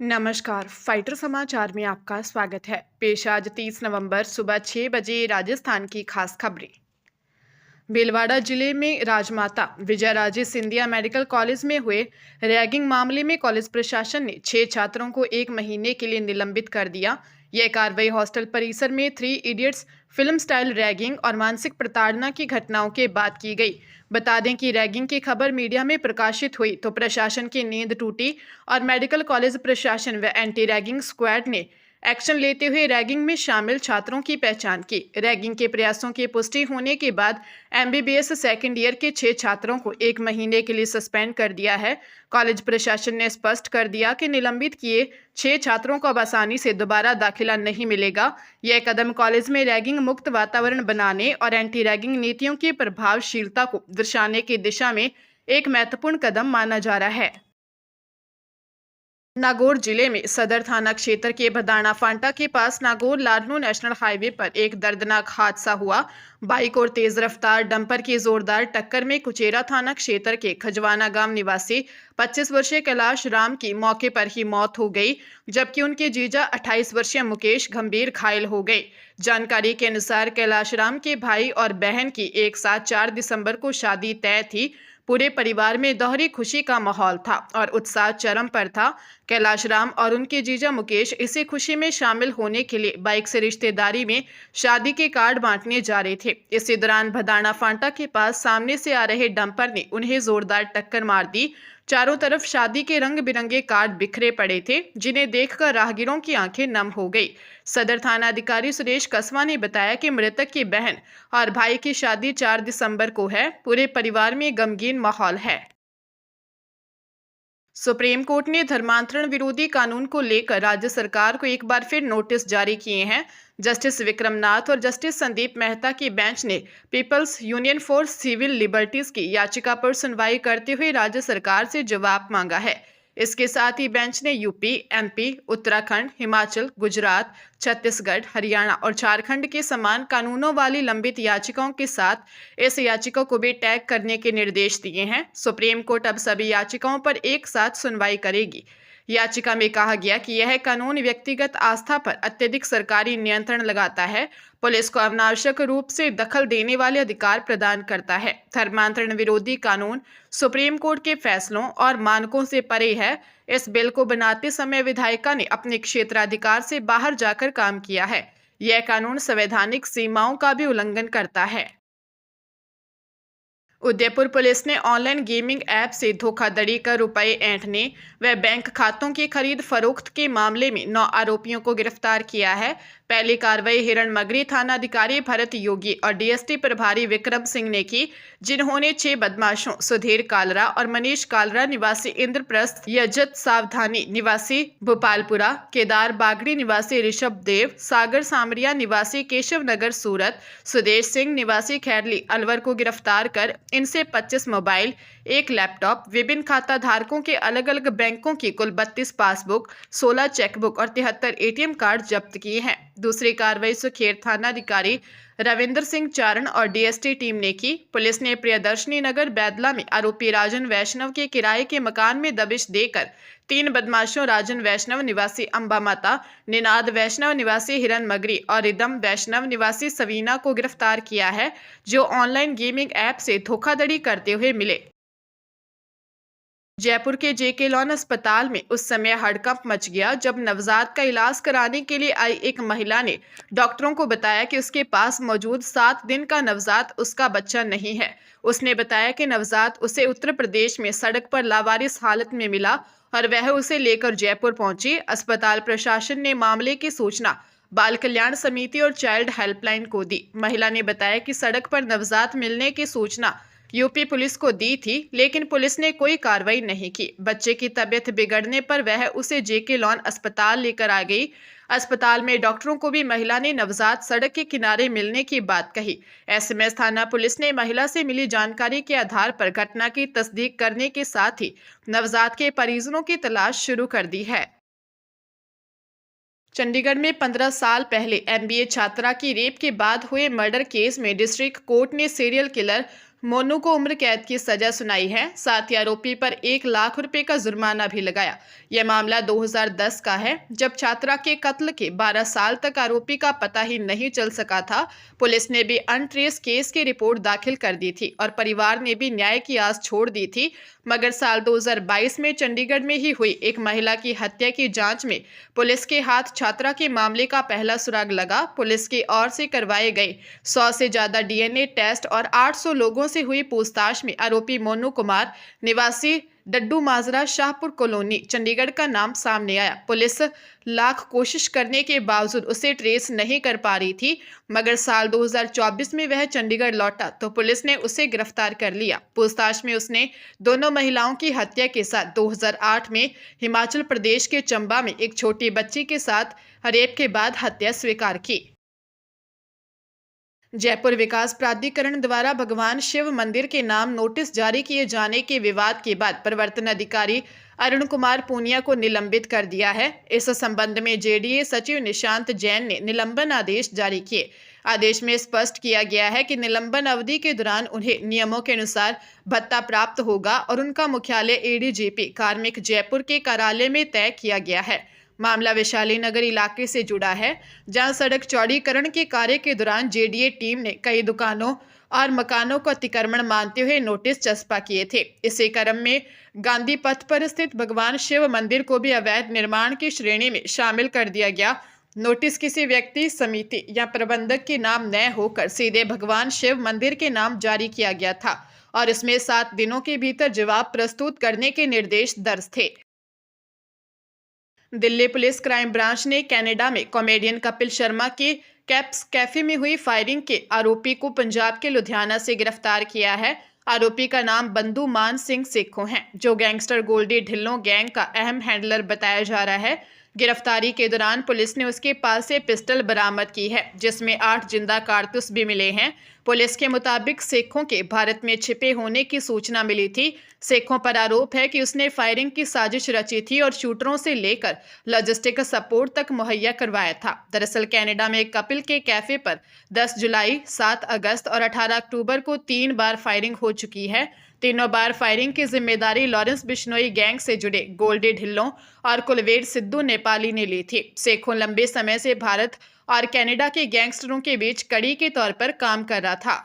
नमस्कार, फाइटर समाचार में आपका स्वागत है। पेश आज 30 नवंबर सुबह 6 बजे राजस्थान की खास खबरें। भीलवाड़ा जिले में राजमाता विजयराजे सिंधिया मेडिकल कॉलेज में हुए रैगिंग मामले में कॉलेज प्रशासन ने 6 छात्रों को 1 महीने के लिए निलंबित कर दिया। यह कार्रवाई हॉस्टल परिसर में 3 इडियट्स फिल्म स्टाइल रैगिंग और मानसिक प्रताड़ना की घटनाओं के बाद की गई। बता दें कि रैगिंग की खबर मीडिया में प्रकाशित हुई तो प्रशासन की नींद टूटी और मेडिकल कॉलेज प्रशासन व एंटी रैगिंग स्क्वाड ने एक्शन लेते हुए रैगिंग में शामिल छात्रों की पहचान की। रैगिंग के प्रयासों की पुष्टि होने के बाद एमबीबीएस सेकेंड ईयर के 6 छात्रों को 1 महीने के लिए सस्पेंड कर दिया है। कॉलेज प्रशासन ने स्पष्ट कर दिया कि निलंबित किए 6 छात्रों को अब आसानी से दोबारा दाखिला नहीं मिलेगा। यह कदम कॉलेज में रैगिंग मुक्त वातावरण बनाने और एंटी रैगिंग नीतियों की प्रभावशीलता को दर्शाने की दिशा में एक महत्वपूर्ण कदम माना जा रहा है। नागौर जिले में सदर थाना क्षेत्र के भदाना फांटा के पास नागौर लाडनू नेशनल हाईवे पर एक दर्दनाक हादसा हुआ। बाइक और तेज रफ्तार डंपर की जोरदार टक्कर में कुचेरा थाना क्षेत्र के खजवाना गांव निवासी 25 वर्षीय कैलाश राम की मौके पर ही मौत हो गई, जबकि उनके जीजा 28 वर्षीय मुकेश गंभीर घायल हो गए। जानकारी के अनुसार कैलाश राम के भाई और बहन की एक साथ 4 दिसंबर को शादी तय थी। पूरे परिवार में दोहरी खुशी का माहौल था और उत्साह चरम पर था। कैलाश राम और उनके जीजा मुकेश इसी खुशी में शामिल होने के लिए बाइक से रिश्तेदारी में शादी के कार्ड बांटने जा रहे थे। इसी दौरान भदाना फांटा के पास सामने से आ रहे डंपर ने उन्हें जोरदार टक्कर मार दी। चारों तरफ शादी के रंग बिरंगे कार्ड बिखरे पड़े थे, जिन्हें देखकर राहगीरों की आंखें नम हो गई। सदर थाना अधिकारी सुरेश कसवा ने बताया कि मृतक की बहन और भाई की शादी 4 दिसंबर को है। पूरे परिवार में गमगीन माहौल है। सुप्रीम कोर्ट ने धर्मांतरण विरोधी कानून को लेकर राज्य सरकार को एक बार फिर नोटिस जारी किए हैं। जस्टिस विक्रमनाथ और जस्टिस संदीप मेहता की बेंच ने People's Union for Civil Liberties की याचिका पर सुनवाई करते हुए राज्य सरकार से जवाब मांगा है। इसके साथ ही बेंच ने यूपी, एमपी, उत्तराखंड, हिमाचल, गुजरात, छत्तीसगढ़, हरियाणा और झारखंड के समान कानूनों वाली लंबित याचिकाओं के साथ इस याचिका को भी टैग करने के निर्देश दिए हैं। सुप्रीम कोर्ट अब सभी याचिकाओं पर एक साथ सुनवाई करेगी। याचिका में कहा गया कि यह कानून व्यक्तिगत आस्था पर अत्यधिक सरकारी नियंत्रण लगाता है, पुलिस को अनावश्यक रूप से दखल देने वाले अधिकार प्रदान करता है। धर्मांतरण विरोधी कानून सुप्रीम कोर्ट के फैसलों और मानकों से परे है। इस बिल को बनाते समय विधायिका ने अपने क्षेत्राधिकार से बाहर जाकर काम किया है। यह कानून संवैधानिक सीमाओं का भी उल्लंघन करता है। उदयपुर पुलिस ने ऑनलाइन गेमिंग ऐप से धोखाधड़ी कर रुपए ऐंठने व बैंक खातों की खरीद फरोख्त के मामले में 9 आरोपियों को गिरफ्तार किया है। पहली कार्रवाई हिरणमगरी थाना अधिकारी भरत योगी और डीएसटी प्रभारी विक्रम सिंह ने की, जिन्होंने 6 बदमाशों सुधीर कालरा और मनीष कालरा निवासी इंद्रप्रस्थ, यजत सावधानी निवासी भोपालपुरा, केदार बागड़ी निवासी ऋषभ देव, सागर सामरिया निवासी केशव नगर सूरत, सुदेश सिंह निवासी खैरली अलवर को गिरफ्तार कर इनसे 25 मोबाइल, 1 लैपटॉप, विभिन्न खाता धारकों के अलग अलग बैंकों की कुल 32 पासबुक, 16 चेकबुक और 73 एटीएम कार्ड जब्त किए हैं। दूसरी कार्रवाई सुखेर थाना अधिकारी रविंद्र सिंह चारण और डीएसटी टीम ने की। पुलिस ने प्रियदर्शनी नगर बैदला में आरोपी राजन वैष्णव के किराए के मकान में दबिश देकर 3 बदमाशों राजन वैष्णव निवासी अंबा माता, निनाद वैष्णव निवासी हिरणमगरी और रिदम वैष्णव निवासी सवीना को गिरफ्तार किया है, जो ऑनलाइन गेमिंग ऐप से धोखाधड़ी करते हुए मिले। जयपुर के जेके लॉन अस्पताल में उस समय हड़कंप मच गया जब नवजात का इलाज कराने के लिए आई एक महिला ने डॉक्टरों को बताया कि उसके पास मौजूद 7 दिन का नवजात उसका बच्चा नहीं है। उसने बताया कि नवजात उसे उत्तर प्रदेश में सड़क पर लावारिस हालत में मिला और वह उसे लेकर जयपुर पहुंची। अस्पताल प्रशासन ने मामले की सूचना बाल कल्याण समिति और चाइल्ड हेल्पलाइन को दी। महिला ने बताया कि सड़क पर नवजात मिलने की सूचना यूपी पुलिस को दी थी, लेकिन पुलिस ने कोई कार्रवाई नहीं की। बच्चे की तबीयत बिगड़ने पर वह उसे जेके लॉन अस्पताल लेकर आ गई। अस्पताल में डॉक्टरों को भी महिला ने नवजात सड़क के किनारे मिलने की बात कही। एसएमएस थाना पुलिस ने महिला से मिली जानकारी के आधार पर घटना की तस्दीक करने के साथ ही नवजात के परिजनों की तलाश शुरू कर दी है। चंडीगढ़ में 15 साल पहले एमबीए छात्रा की रेप के बाद हुए मर्डर केस में डिस्ट्रिक्ट कोर्ट ने सीरियल किलर मोनू को उम्र कैद की सजा सुनाई है, साथ ही आरोपी पर 1 लाख रुपए का जुर्माना भी लगाया। यह मामला 2010 का है, जब छात्रा के कत्ल के 12 साल तक आरोपी का पता ही नहीं चल सका था। पुलिस ने भी अनट्रेस केस की रिपोर्ट दाखिल कर दी थी और परिवार ने भी न्याय की आस छोड़ दी थी। मगर साल 2022 में चंडीगढ़ में ही हुई एक महिला की हत्या की जांच में पुलिस के हाथ छात्रा के मामले का पहला सुराग लगा। पुलिस की ओर से करवाए गए 100 से ज्यादा डीएनए टेस्ट और 800 लोगों से हुई पूछताछ में आरोपी मोनू कुमार निवासी डड्डू माजरा शाहपुर कॉलोनी चंडीगढ़ का नाम सामने आया। पुलिस लाख कोशिश करने के बावजूद उसे ट्रेस नहीं कर पा रही थी, मगर साल 2024 में वह चंडीगढ़ लौटा तो पुलिस ने उसे गिरफ्तार कर लिया। पूछताछ में उसने दोनों महिलाओं की हत्या के साथ 2008 में हिमाचल प्रदेश के चंबा में एक छोटी बच्ची के साथ रेप के बाद हत्या स्वीकार की। जयपुर विकास प्राधिकरण द्वारा भगवान शिव मंदिर के नाम नोटिस जारी किए जाने के विवाद के बाद प्रवर्तन अधिकारी अरुण कुमार पूनिया को निलंबित कर दिया है। इस संबंध में जेडीए सचिव निशांत जैन ने निलंबन आदेश जारी किए। आदेश में स्पष्ट किया गया है कि निलंबन अवधि के दौरान उन्हें नियमों के अनुसार भत्ता प्राप्त होगा और उनका मुख्यालय एडीजीपी कार्मिक जयपुर के कार्यालय में तय किया गया है। मामला वैशाली नगर इलाके से जुड़ा है, जहां सड़क चौड़ीकरण के कार्य के दौरान जेडीए टीम ने कई दुकानों और मकानों को अतिक्रमण मानते हुए नोटिस चस्पा किए थे। इसी क्रम में गांधी पथ पर स्थित भगवान शिव मंदिर को भी अवैध निर्माण की श्रेणी में शामिल कर दिया गया। नोटिस किसी व्यक्ति, समिति या प्रबंधक के नाम न होकर सीधे भगवान शिव मंदिर के नाम जारी किया गया था और इसमें 7 दिनों के भीतर जवाब प्रस्तुत करने के निर्देश दर्ज थे। दिल्ली पुलिस क्राइम ब्रांच ने कनाडा में कॉमेडियन कपिल शर्मा के कैप्स कैफे में हुई फायरिंग के आरोपी को पंजाब के लुधियाना से गिरफ्तार किया है। आरोपी का नाम बंधु मान सिंह सेखों है, जो गैंगस्टर गोल्डी ढिल्लों गैंग का अहम हैंडलर बताया जा रहा है। गिरफ्तारी के दौरान पुलिस ने उसके पास से पिस्टल बरामद की है, जिसमें 8 जिंदा कारतूस भी मिले हैं। पुलिस के मुताबिक सेखों के भारत में छिपे होने की सूचना मिली थी। सेखों पर आरोप है कि उसने फायरिंग की साजिश रची थी और शूटरों से लेकर लॉजिस्टिक सपोर्ट तक मुहैया करवाया था। दरअसल कनाडा में कपिल के कैफे पर 10 जुलाई, 7 अगस्त और 18 अक्टूबर को 3 बार फायरिंग हो चुकी है। तीनों बार फायरिंग की जिम्मेदारी लॉरेंस बिश्नोई गैंग से जुड़े गोल्डी ढिल्लों और कुलवीर सिद्धू नेपाली ने ली थी। सेखों लंबे समय से भारत और कनाडा के गैंगस्टरों के बीच कड़ी के तौर पर काम कर रहा था।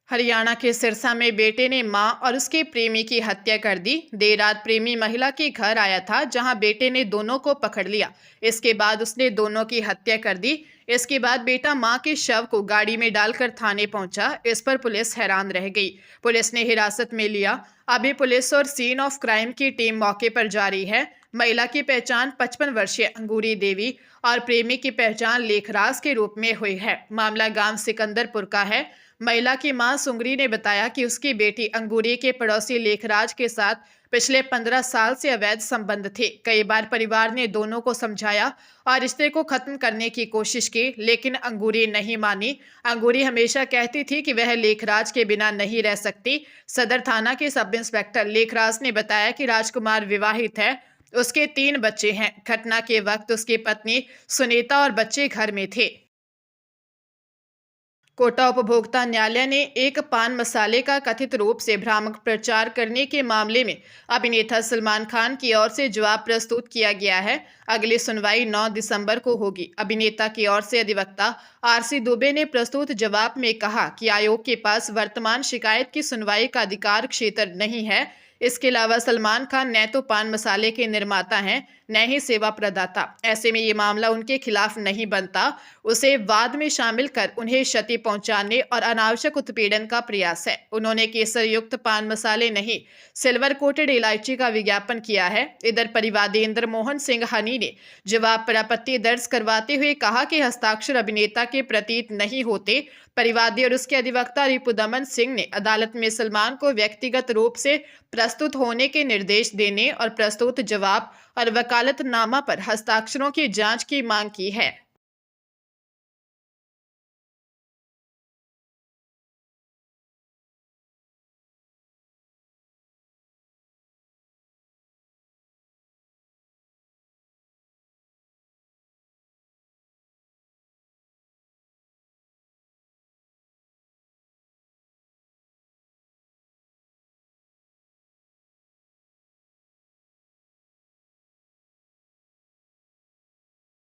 हरियाणा के सिरसा में बेटे ने मां और उसके प्रेमी की हत्या कर दी। देर रात प्रेमी महिला के घर आया था, जहां बेटे ने दोनों को पकड़ लिया। इसके बाद उसने दोनों की हत्या कर दी। इसके बाद बेटा मां के शव को गाड़ी में डालकर थाने पहुंचा। इस पर पुलिस हैरान रह गई। पुलिस ने हिरासत में लिया। अभी पुलिस और सीन ऑफ क्राइम की टीम मौके पर जा रही है। महिला की पहचान 55 वर्षीय अंगूरी देवी और प्रेमी की पहचान लेखराज के रूप में हुई है। मामला गांव सिकंदरपुर का है। महिला की मां सुंगरी ने बताया कि उसकी बेटी अंगूरी के पड़ोसी लेखराज के साथ पिछले 15 साल से अवैध संबंध थे। कई बार परिवार ने दोनों को समझाया और रिश्ते को खत्म करने की कोशिश की, लेकिन अंगूरी नहीं मानी। अंगूरी हमेशा कहती थी कि वह लेखराज के बिना नहीं रह सकती। सदर थाना के सब इंस्पेक्टर लेखराज ने बताया कि राजकुमार विवाहित है, उसके 3 बच्चे हैं। घटना के वक्त उसकी पत्नी सुनीता और बच्चे घर में थे। कोटा उपभोक्ता न्यायालय ने एक पान मसाले का कथित रूप से भ्रामक प्रचार करने के मामले में अभिनेता सलमान खान की ओर से जवाब प्रस्तुत किया गया है। अगली सुनवाई 9 दिसंबर को होगी। अभिनेता की ओर से अधिवक्ता आरसी दुबे ने प्रस्तुत जवाब में कहा कि आयोग के पास वर्तमान शिकायत की सुनवाई का अधिकार क्षेत्र नहीं है। इसके अलावा सलमान खान न तो पान मसाले के निर्माता हैं, न ही सेवा प्रदाता। ऐसे में ये मामला उनके खिलाफ नहीं बनता। उसे वाद में शामिल कर उन्हें क्षति पहुंचाने और अनावश्यक उत्पीड़न का प्रयास है। उन्होंने केसर युक्त पान मसाले नहीं, सिल्वर कोटेड इलायची का विज्ञापन किया है। इधर परिवादी इंद्र मोहन सिंह हनी ने जवाब पर आपत्ति दर्ज करवाते हुए कहा कि हस्ताक्षर अभिनेता के प्रतीत नहीं होते। परिवादी और उसके अधिवक्ता रिपुदमन सिंह ने अदालत में सलमान को व्यक्तिगत रूप से प्रस्तुत होने के निर्देश देने और प्रस्तुत जवाब और वकालतनामा पर हस्ताक्षरों की जांच की मांग की है।